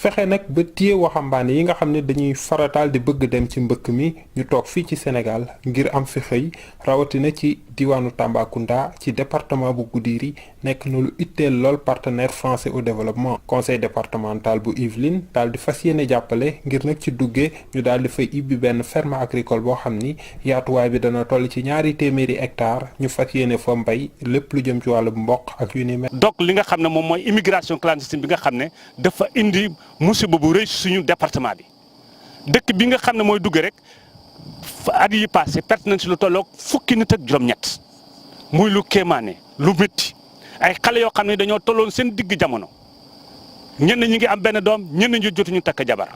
fexe nag ba téye waxambaane yi nga xam ne dañuy farataal di bëgg dem ci mbëkk mi ñu toog fii ci Sénégal ngir am fi xëy rawatina ci diwaanu Tambacounda ci département bu Goudiri nekk na lu itteel lool partenaire français au développement. Conseil départemental bu Yvelines daal di fas yéene jàppale ngir nag ci duggee ñu daal di fay ibbi benn ferme agricole boo xam ni yaatuwaay bi dana toll ci 200 hectares ñu fas yéene fa mbay lépp lu jëm ci wàllu mboq ak yu ni mel. donc li nga xam ne moom mooy immigration clandestine bi nga xam ne dafa indi musiba bu rëy suñu département bi dëkk bi nga xam ne mooy dugg rek at yi passé perte nañ si lu tolloog 10 nit ak juróom-ñett muy lu kéemaane lu métti ay xale yoo xam ne dañoo tolloon seen digg jamono ñenn ñi ngi am benn doom ñenn ñi jotuñu takk jabar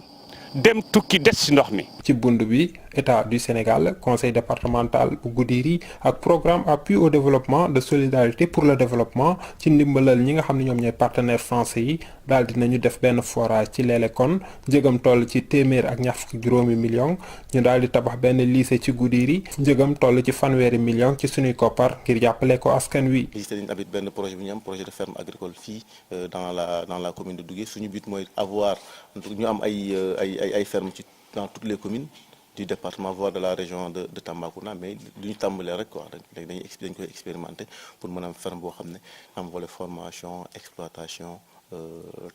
dem tukki des ci ndox mi. ci bund bi état du Sénégal conseil départemental bu Goudiri ak programme appui au développement de solidarité pour le développement ci ndimbalal ñi nga xam ne ñoom ñooy partenaires français yi daal dinañu def benn forage ci Lelekon njëgam toll ci 125 millions ñu daal di tabax benn lycée ci Goudiri njëgam toll ci 20 millions ci suñuy koppar ngir jàppale ko askan wi. visité nañu tamit benn projet bi ñu am projet de ferme agricole fii dans la commune de Dougué suñu but mooy avoir ñu am ay ferme ci dans toutes les communes du département voire de la région de Tambacounda mais lu ñu tàmbalee rek quoi dañ koy expérimenter pour mën a am ferme boo xam ne am volet formation exploitation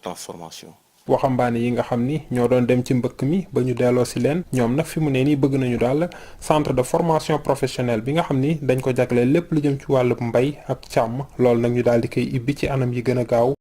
transformation. waxambaane yi nga xam ni ñoo doon dem ci mbëkk mi ba ñu delloo si leen ñoom nag fi mu ne nii bëgg nañu daal centre de formation professionnelle bi nga xam ni dañ ko jagleel lépp lu jëm ci wàllu mbay ak càmm loolu nag ñu daal di koy ibbi ci anam yi gën a gaaw.